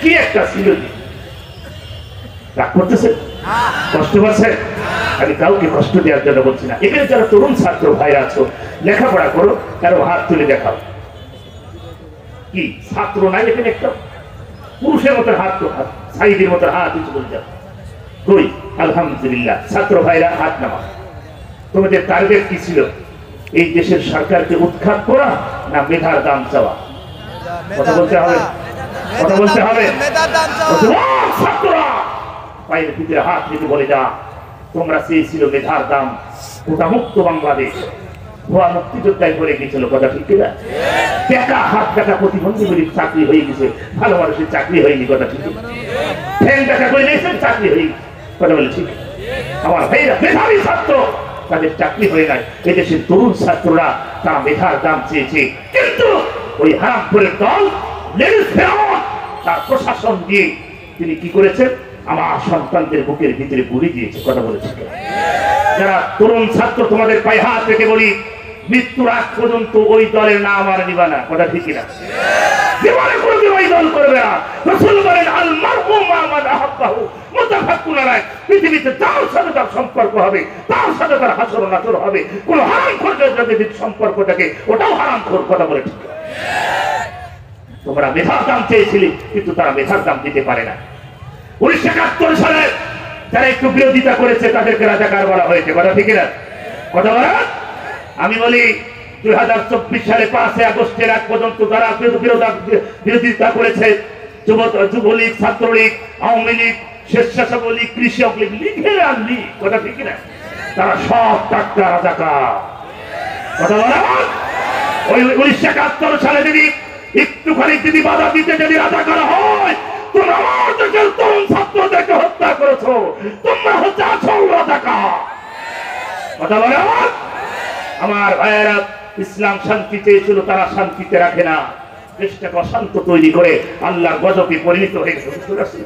কি একটা ছিল, রাগ করতেছে, কষ্ট পাচ্ছে। আমি কাউকে কষ্ট দেওয়ার জন্য বলছি না। এখানে যারা তরুণ ছাত্র ভাইরা আছো, লেখাপড়া করো, কারো হাত তুলে দেখাও। কি ছাত্র নাই এখানে? একটা পুরুষের মতো হাত, তো হাত সাইদের মতো হাত উঁচু করে যাও। কই? আলহামদুলিল্লাহ। ছাত্র ভাইরা হাত নামা। তোমাদের টার্গেট কি ছিল? এই দেশের সরকারকে উৎখাত করা না মেধার দাম চাওয়া? কথা বলতে হবে, কথা বলতে হবে। ছাত্ররা বাইরের ভিতরে হাত রেখে বলে যা, তোমরা চেয়েছিল মেধার দাম, কোটা মুক্ত বাংলাদেশ। ভুয়া মুক্তিযোদ্ধায় করে গেছিল, কথা ঠিক কিনা? দেখা হাত দেখা প্রতিবন্ধীগুলির চাকরি হয়ে গেছে, ভালো মানুষের চাকরি হয়নি, কথা ঠিক। ফ্যান দেখা করে নিয়েছেন, চাকরি হয়ে গেছে, কথা বলে ঠিক। আমার ভাইরা মেধাবী ছাত্র, তাদের চাকরি হয়ে নাই। এদেশের তরুণ ছাত্ররা তারা মেধার দাম চেয়েছে, কিন্তু ওই হারামপুরের দল তার প্রশাসন দিয়ে তিনি কি করেছেন? আমার সন্তানদের বুকের ভিতরে গুলি দিয়েছে, কথা বলেছে। যারা তরুণ ছাত্র, তোমাদের পায়ে হাত রেখে বলি, মৃত্যুর আগ পর্যন্ত ওই দলের নাম আর নিবা না, কথা ঠিক কিনা? জীবনে কোনোদিন ওই দল করবে না। রাসূল বলেন আল মারউ মা মান আহাব্বাহু মুতাফাক্কুন আলাইহি। পৃথিবীতে তার সাথে তার সম্পর্ক হবে, তার সাথে তার হাসর নাসর হবে। কোন হারামখোরের সাথে যদি সম্পর্কটাকে, ওটাও হারামখোর, কথা বলে ঠিক। তোমরা মেধার দাম চেয়েছিলে, কিন্তু তারা মেধার দাম দিতে পারে না। 1971 সালে যারা একটু বিরোধিতা করেছে তাদেরকে রাজাকার বলা হয়েছে, কথা ঠিক না? কথা বলা। আমি বলি 2024 সালে 5 আগস্টের আগ পর্যন্ত যারা বিরোধিতা করেছে, যুবলীগ, ছাত্রলীগ, আওয়ামী লীগ, স্বেচ্ছাসেবক লীগ, কৃষক লীগ, লিখে আনলি, কথা ঠিক না? তারা সব টাটকা রাজাকার, কথা বলা। ওই 1971 সালে যদি একটুখানি যদি বাধা দিতে যদি রাজাকার হয়, তোমরা আমার দেশের তরুণ ছাত্রদেরকে হত্যা করেছো, তোমরা হচ্ছে আসল রাজাকার, কথা বলা। আমার ভাইয়েরা, ইসলাম শান্তি চেয়েছিল, তারা শান্তিতে রাখে না, দেশটাকে অশান্ত তৈরি করে আল্লাহর গজবে পরিণত হয়ে গেছে।